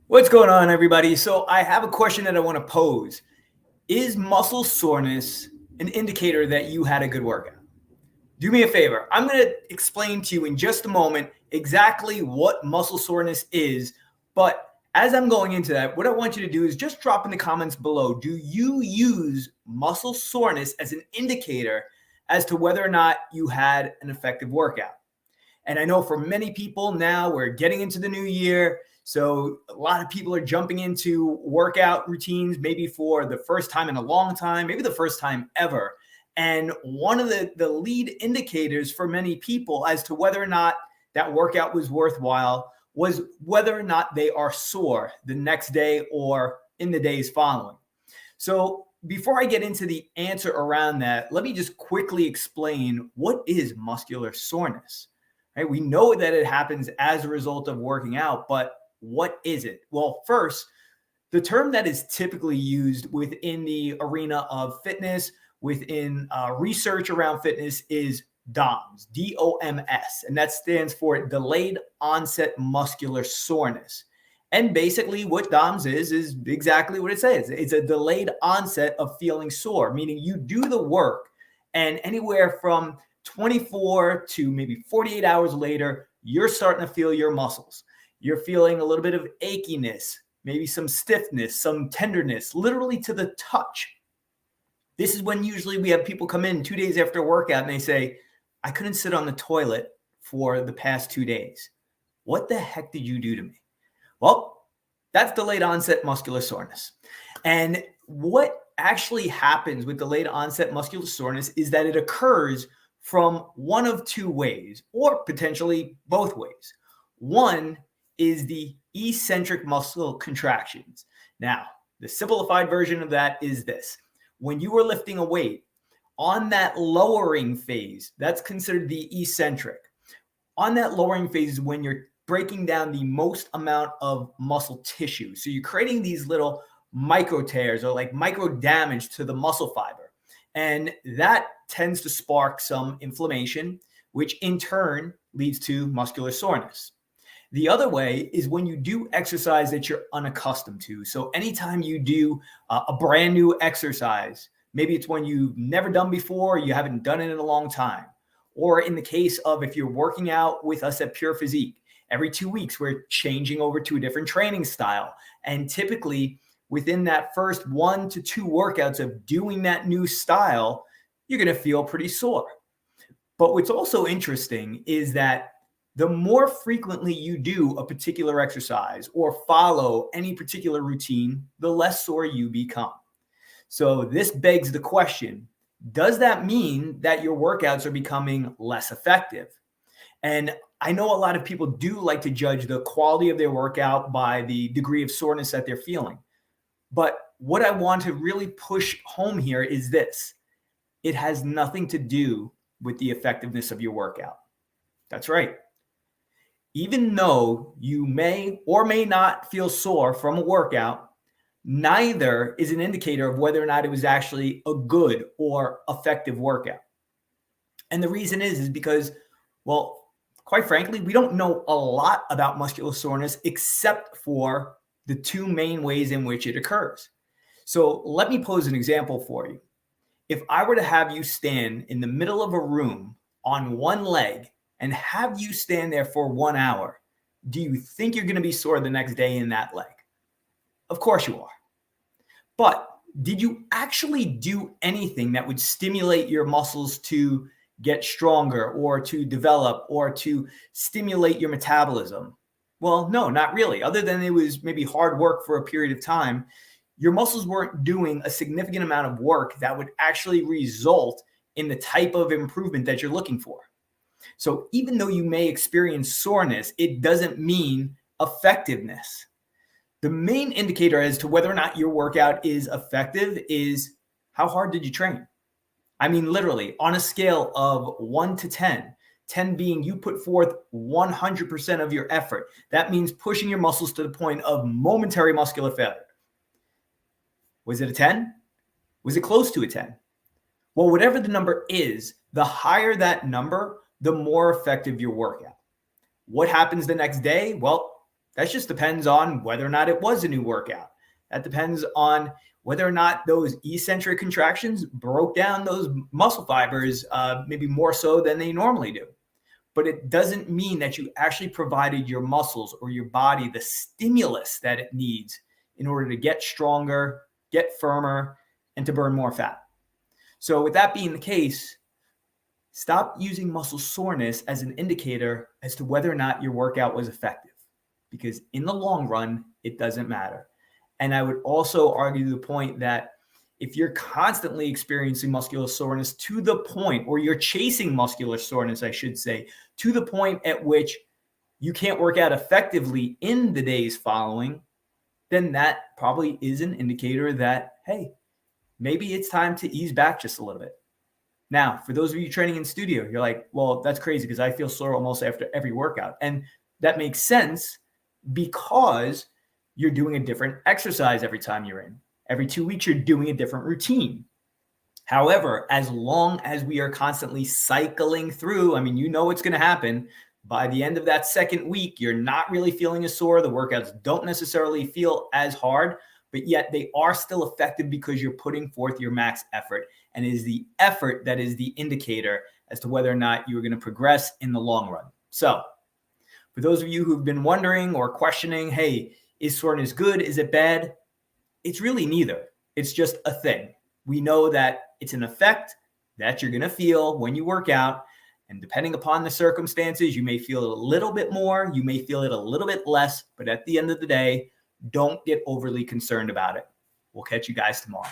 What's going on, everybody? So, I have a question that I want to pose. Is muscle soreness an indicator that you had a good workout? Do me a favor. I'm going to explain to you in just a moment exactly what muscle soreness is. But as I'm going into that, what I want you to do is just drop in the comments below. Do you use muscle soreness as an indicator as to whether or not you had an effective workout? And I know for many people now, we're getting into the new year. So a lot of people are jumping into workout routines, maybe for the first time in a long time, maybe the first time ever. And one of the lead indicators for many people as to whether or not that workout was worthwhile was whether or not they are sore the next day or in the days following. So before I get into the answer around that, let me just quickly explain what is muscular soreness. Right? We know that it happens as a result of working out, but what is it? Well, first, the term that is typically used within the arena of fitness, within research around fitness, is DOMS, DOMS, and that stands for delayed onset muscular soreness. And basically, what DOMS is exactly what it says. It's a delayed onset of feeling sore, meaning you do the work, and anywhere from 24 to maybe 48 hours later, you're starting to feel your muscles. You're feeling a little bit of achiness, maybe some stiffness, some tenderness, literally to the touch. This is when usually we have people come in 2 days after a workout and they say, I couldn't sit on the toilet for the past 2 days. What the heck did you do to me? Well, that's delayed onset muscular soreness. And what actually happens with delayed onset muscular soreness is that it occurs from one of two ways, or potentially both ways. One is the eccentric muscle contractions. Now, the simplified version of that is this. When you are lifting a weight, on that lowering phase, that's considered the eccentric. On that lowering phase is when you're breaking down the most amount of muscle tissue. So you're creating these little micro tears or like micro damage to the muscle fiber. And that tends to spark some inflammation, which in turn leads to muscular soreness. The other way is when you do exercise that you're unaccustomed to. So anytime you do a brand new exercise, maybe it's one you've never done before, you haven't done it in a long time. Or in the case of if you're working out with us at Pure Physique, every 2 weeks, we're changing over to a different training style. And typically within that first 1 to 2 workouts of doing that new style, you're going to feel pretty sore. But what's also interesting is that the more frequently you do a particular exercise or follow any particular routine, the less sore you become. So this begs the question, does that mean that your workouts are becoming less effective? And I know a lot of people do like to judge the quality of their workout by the degree of soreness that they're feeling. But what I want to really push home here is this. It has nothing to do with the effectiveness of your workout. That's right. Even though you may or may not feel sore from a workout, neither is an indicator of whether or not it was actually a good or effective workout. And the reason is because, well, quite frankly, we don't know a lot about muscular soreness except for the two main ways in which it occurs. So let me pose an example for you. If I were to have you stand in the middle of a room on one leg and have you stand there for 1 hour, do you think you're going to be sore the next day in that leg? Of course you are. But did you actually do anything that would stimulate your muscles to get stronger or to develop or to stimulate your metabolism? Well, no, not really. Other than it was maybe hard work for a period of time, your muscles weren't doing a significant amount of work that would actually result in the type of improvement that you're looking for. So even though you may experience soreness, it doesn't mean effectiveness. The main indicator as to whether or not your workout is effective is how hard did you train? I mean, literally on a scale of 1 to 10, 10 being you put forth 100% of your effort. That means pushing your muscles to the point of momentary muscular failure. Was it a 10? Was it close to a 10? Well, whatever the number is, the higher that number, the more effective your workout. What happens the next day? Well, That just depends on whether or not it was a new workout. That depends on whether or not those eccentric contractions broke down those muscle fibers, maybe more so than they normally do. But it doesn't mean that you actually provided your muscles or your body the stimulus that it needs in order to get stronger, get firmer, and to burn more fat. So with that being the case, stop using muscle soreness as an indicator as to whether or not your workout was effective, because in the long run, it doesn't matter. And I would also argue the point that if you're constantly experiencing muscular soreness to the point, or you're chasing muscular soreness, I should say, to the point at which you can't work out effectively in the days following, then that probably is an indicator that, hey, maybe it's time to ease back just a little bit. Now, for those of you training in studio, you're like, well, that's crazy because I feel sore almost after every workout. And that makes sense because you're doing a different exercise every time you're in. Every 2 weeks, you're doing a different routine. However, as long as we are constantly cycling through, I mean, you know what's going to happen. By the end of that second week, you're not really feeling as sore. The workouts don't necessarily feel as hard, but yet they are still effective because you're putting forth your max effort. And it is the effort that is the indicator as to whether or not you're going to progress in the long run. So for those of you who've been wondering or questioning, hey, is soreness good? Is it bad? It's really neither. It's just a thing. We know that it's an effect that you're going to feel when you work out. And depending upon the circumstances, you may feel it a little bit more, you may feel it a little bit less, but at the end of the day, don't get overly concerned about it. We'll catch you guys tomorrow.